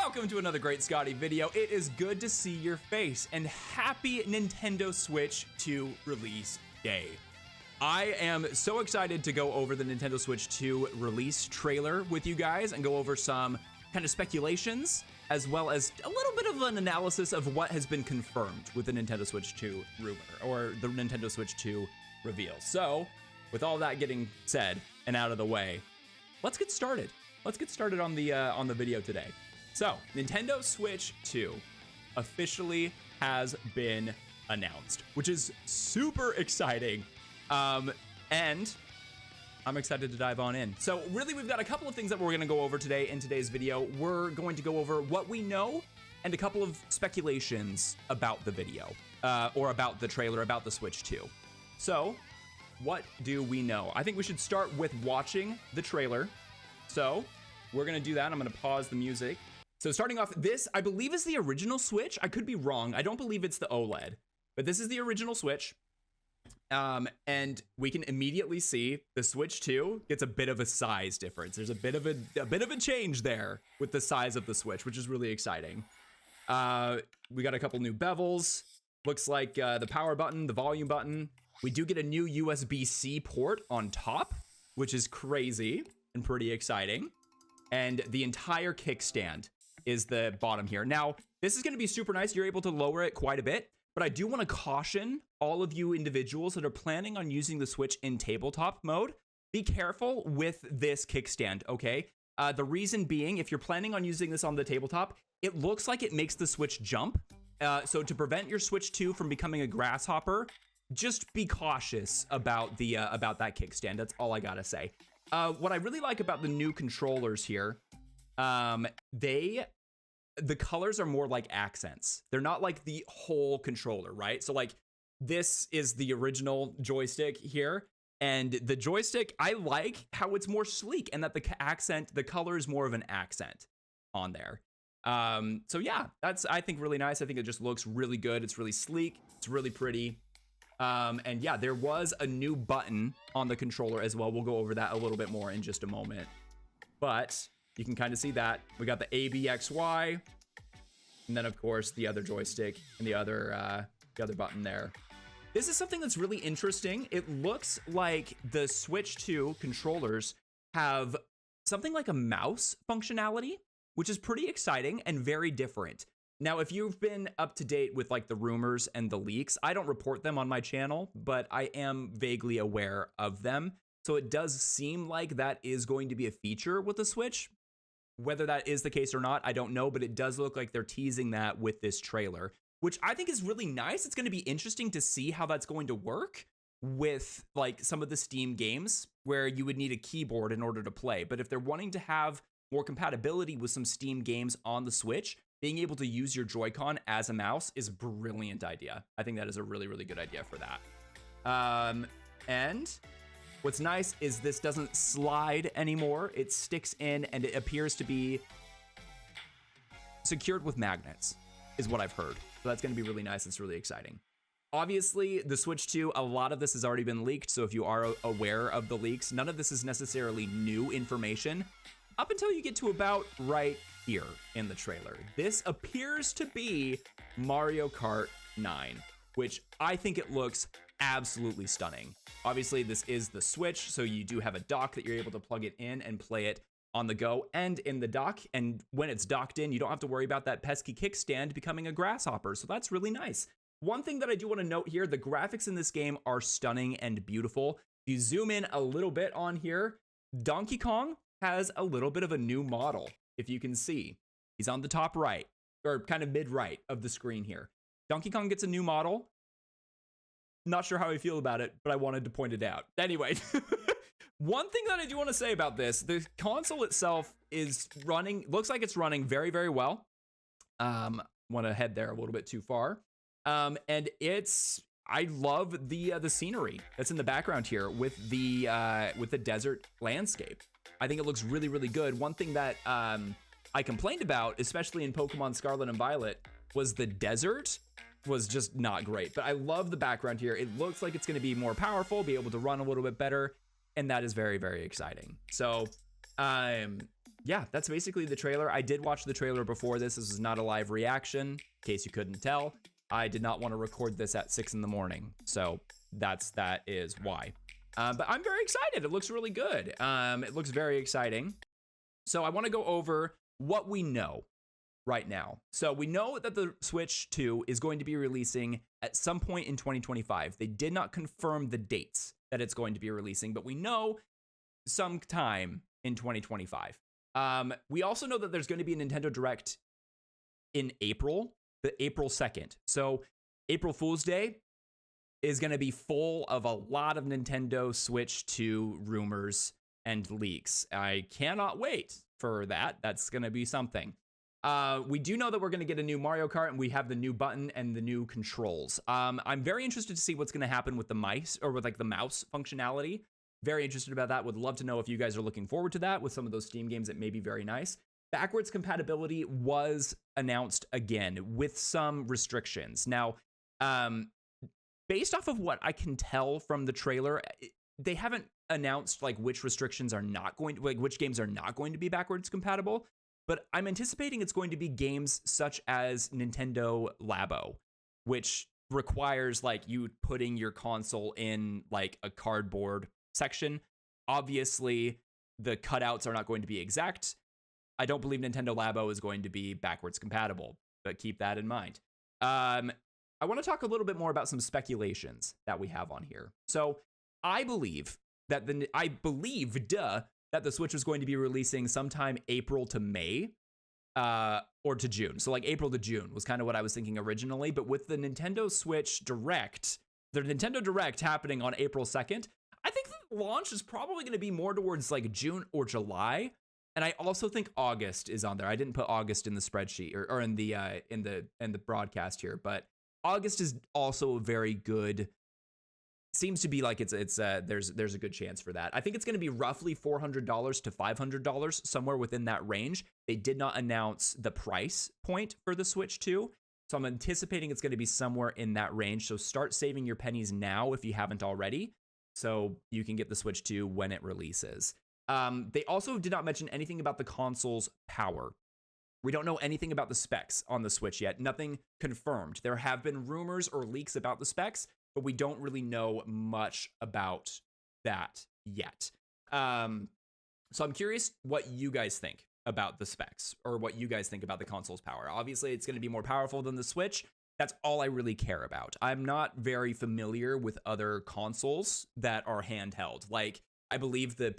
Welcome to another Great Scotty video. It is good to see your face, and happy Nintendo Switch 2 release day. I am so excited to go over the Nintendo Switch 2 release trailer with you guys and go over some kind of speculations, as well as a little bit of an analysis of what has been confirmed with the Nintendo Switch 2 rumor, or the Nintendo Switch 2 reveal. So, with all that getting said and out of the way, let's get started. Let's get started on the video today. So, Nintendo Switch 2 officially has been announced, which is super exciting. And I'm excited to dive on in. So really, we've got a couple of things that we're going to go over today in today's video. We're going to go over what we know and a couple of speculations about the video, or about the trailer, about the Switch 2. So, what do we know? I think we should start with watching the trailer. So, we're going to do that. I'm going to pause the music. So starting off, this, I believe, is the original Switch. I could be wrong. I don't believe it's the OLED, but this is the original Switch. And we can immediately see the Switch 2 gets a bit of a size difference. There's a bit of a change there with the size of the Switch, which is really exciting. We got a couple new bevels. Looks like the power button, the volume button. We do get a new USB-C port on top, which is crazy and pretty exciting. And the entire kickstand is the bottom here. Now, this is going to be super nice. You're able to lower it quite a bit, but I do want to caution all of you individuals that are planning on using the Switch in tabletop mode. Be careful with this kickstand, okay? The reason being, if you're planning on using this on the tabletop, it looks like it makes the Switch jump. So to prevent your Switch 2 from becoming a grasshopper, just be cautious about that kickstand. That's all I gotta say. What I really like about the new controllers here, the colors are more like accents. They're not like the whole controller, right? So like this is the original joystick here, and the joystick, I like how it's more sleek and that the color is more of an accent on there. So yeah, that's, I think, really nice. I think it just looks really good. It's really sleek. It's really pretty. And yeah, there was a new button on the controller as well. We'll go over that a little bit more in just a moment. But you can kind of see that. We got the ABXY, and then of course the other joystick and the other button there. This is something that's really interesting. It looks like the Switch 2 controllers have something like a mouse functionality, which is pretty exciting and very different. Now, if you've been up to date with like the rumors and the leaks, I don't report them on my channel, but I am vaguely aware of them. So it does seem like that is going to be a feature with the Switch. Whether that is the case or not, I don't know, but it does look like they're teasing that with this trailer, which I think is really nice. It's going to be interesting to see how that's going to work with like some of the Steam games where you would need a keyboard in order to play. But if they're wanting to have more compatibility with some Steam games on the Switch, being able to use your Joy-Con as a mouse is a brilliant idea. I think that is a really, really good idea for that. And what's nice is this doesn't slide anymore. It sticks in, and it appears to be secured with magnets, is what I've heard. So that's going to be really nice. It's really exciting. Obviously, the Switch 2, a lot of this has already been leaked. So if you are aware of the leaks, none of this is necessarily new information up until you get to about right here in the trailer. This appears to be Mario Kart 9, which I think it looks absolutely stunning. Obviously, this is the Switch, so you do have a dock that you're able to plug it in and play it on the go and in the dock. And when it's docked in, you don't have to worry about that pesky kickstand becoming a grasshopper. So that's really nice. One thing that I do want to note here, the graphics in this game are stunning and beautiful. If you zoom in a little bit on here, Donkey Kong has a little bit of a new model. If you can see, he's on the top right, or kind of mid-right of the screen here. Donkey Kong gets a new model. Not sure how I feel about it, but I wanted to point it out. Anyway, one thing that I do want to say about this, the console itself is running, looks like it's running very, very well. Want to head there a little bit too far. And I love the scenery that's in the background here with the desert landscape. I think it looks really, really good. One thing that I complained about, especially in Pokemon Scarlet and Violet, was the desert was just not great. But I love the background here. It looks like it's going to be more powerful, be able to run a little bit better, and that is very, very exciting. So yeah, that's basically the trailer. I did watch the trailer before this. This is not a live reaction, in case you couldn't tell. I did not want to record this at 6 in the morning, so that is why. But I'm very excited. It looks really good. It looks very exciting. So I want to go over what we know right now. So we know that the Switch 2 is going to be releasing at some point in 2025. They did not confirm the dates that it's going to be releasing, but we know sometime in 2025. We also know that there's going to be a Nintendo Direct in April, the April 2nd. So April Fool's Day is going to be full of a lot of Nintendo Switch 2 rumors and leaks. I cannot wait for that. That's going to be something. We do know that we're going to get a new Mario Kart, and we have the new button and the new controls. I'm very interested to see what's going to happen with the mice, or with like the mouse functionality. Very interested about that. Would love to know if you guys are looking forward to that with some of those Steam games that may be very nice. Backwards compatibility was announced again with some restrictions. Now, based off of what I can tell from the trailer, they haven't announced like which restrictions are not going to, like which games are not going to be backwards compatible. But I'm anticipating it's going to be games such as Nintendo Labo, which requires like you putting your console in like a cardboard section. Obviously, the cutouts are not going to be exact. I don't believe Nintendo Labo is going to be backwards compatible, but keep that in mind. I want to talk a little bit more about some speculations that we have on here. So I believed that the Switch was going to be releasing sometime April to May, or to June. So like April to June was kind of what I was thinking originally. But with the Nintendo Switch Direct, the Nintendo Direct happening on April 2nd, I think the launch is probably going to be more towards like June or July. And I also think August is on there. I didn't put August in the spreadsheet or in the broadcast here, but August is also a very good. Seems to be like there's a good chance for that. I think it's going to be roughly $400 to $500, somewhere within that range. They did not announce the price point for the Switch 2, so I'm anticipating it's going to be somewhere in that range. So start saving your pennies now if you haven't already, so you can get the Switch 2 when it releases. They also did not mention anything about the console's power. We don't know anything about the specs on the Switch yet. Nothing confirmed. There have been rumors or leaks about the specs, but we don't really know much about that yet. So I'm curious what you guys think about the specs, or what you guys think about the console's power. Obviously, it's going to be more powerful than the Switch. That's all I really care about. I'm not very familiar with other consoles that are handheld. Like, I believe the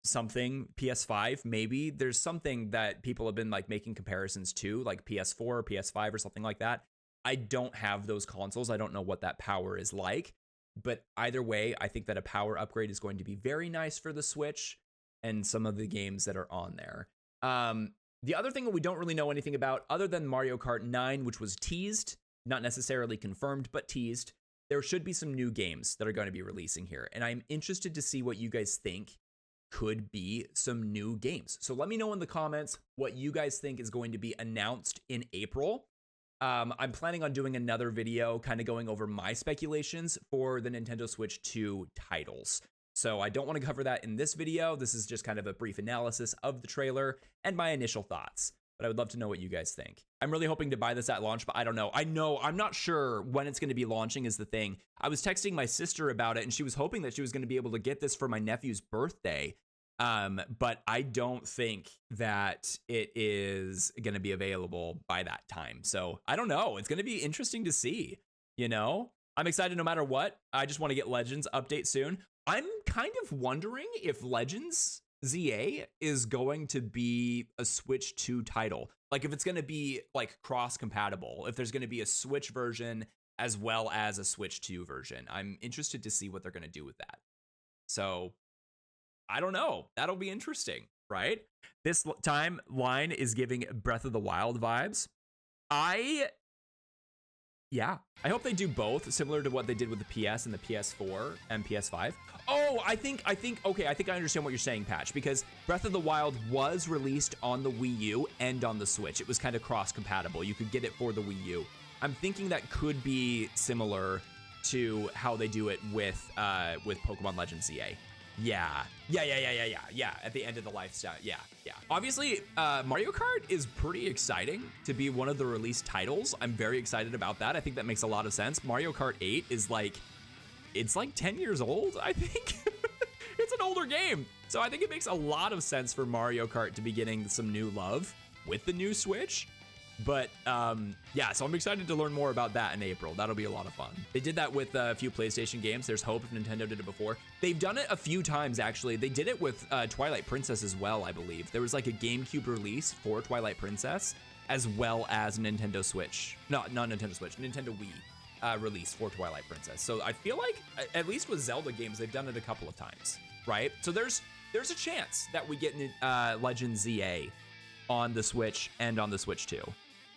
PS5, maybe. There's something that people have been like making comparisons to, like PS4, PS5, or something like that. I don't have those consoles. I don't know what that power is like. But either way, I think that a power upgrade is going to be very nice for the Switch and some of the games that are on there. The other thing that we don't really know anything about, other than Mario Kart 9, which was teased, not necessarily confirmed, but teased, there should be some new games that are going to be releasing here. And I'm interested to see what you guys think could be some new games. So let me know in the comments what you guys think is going to be announced in April. I'm planning on doing another video kind of going over my speculations for the Nintendo Switch 2 titles. So I don't want to cover that in this video. This is just kind of a brief analysis of the trailer and my initial thoughts. But I would love to know what you guys think. I'm really hoping to buy this at launch, but I don't know. I'm not sure when it's going to be launching is the thing. I was texting my sister about it, and she was hoping that she was going to be able to get this for my nephew's birthday. But I don't think that it is going to be available by that time. So I don't know. It's going to be interesting to see, you know? I'm excited no matter what. I just want to get Legends update soon. I'm kind of wondering if Legends ZA is going to be a Switch 2 title. Like if it's going to be like cross compatible, if there's going to be a Switch version as well as a Switch 2 version. I'm interested to see what they're going to do with that. So I don't know. That'll be interesting, right? This timeline is giving Breath of the Wild vibes. I hope they do both, similar to what they did with the PS and the PS4 and PS5. Oh, I think I understand what you're saying, Patch, because Breath of the Wild was released on the Wii U and on the Switch. It was kind of cross-compatible. You could get it for the Wii U. I'm thinking that could be similar to how they do it with Pokemon Legends ZA. Yeah. At the end of the lifestyle. Yeah. Obviously, Mario Kart is pretty exciting to be one of the release titles. I'm very excited about that. I think that makes a lot of sense. Mario Kart 8 is like, it's like 10 years old, I think. It's an older game. So I think it makes a lot of sense for Mario Kart to be getting some new love with the new Switch. But yeah, so I'm excited to learn more about that in April. That'll be a lot of fun. They did that with a few PlayStation games. There's hope if Nintendo did it before. They've done it a few times, actually. They did it with Twilight Princess as well, I believe. There was like a GameCube release for Twilight Princess, as well as Nintendo Switch. No, not Nintendo Switch, Nintendo Wii release for Twilight Princess. So I feel like, at least with Zelda games, they've done it a couple of times, right? So there's a chance that we get Legend ZA on the Switch and on the Switch 2.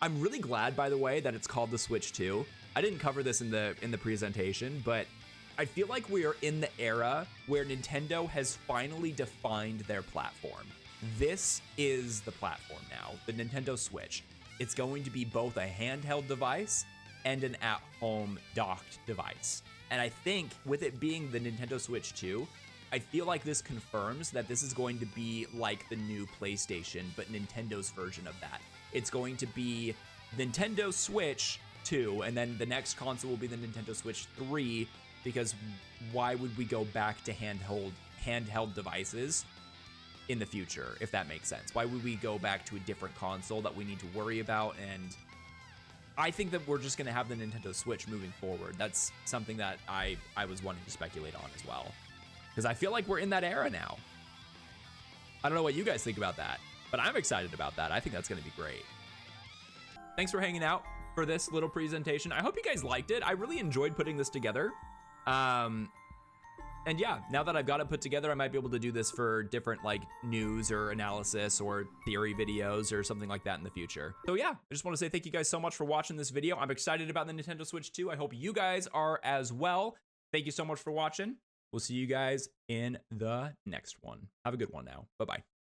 I'm really glad, by the way, that it's called the Switch 2. I didn't cover this in the presentation, but I feel like we are in the era where Nintendo has finally defined their platform. This is the platform now, the Nintendo Switch. It's going to be both a handheld device and an at-home docked device. And I think with it being the Nintendo Switch 2, I feel like this confirms that this is going to be like the new PlayStation, but Nintendo's version of that. It's going to be Nintendo Switch 2, and then the next console will be the Nintendo Switch 3, because why would we go back to handheld devices in the future, if that makes sense? Why would we go back to a different console that we need to worry about? And I think that we're just going to have the Nintendo Switch moving forward. That's something that I was wanting to speculate on as well, because I feel like we're in that era now. I don't know what you guys think about that, but I'm excited about that. I think that's going to be great. Thanks for hanging out for this little presentation. I hope you guys liked it. I really enjoyed putting this together. And yeah, now that I've got it put together, I might be able to do this for different like news or analysis or theory videos or something like that in the future. So yeah, I just want to say thank you guys so much for watching this video. I'm excited about the Nintendo Switch 2. I hope you guys are as well. Thank you so much for watching. We'll see you guys in the next one. Have a good one now. Bye-bye.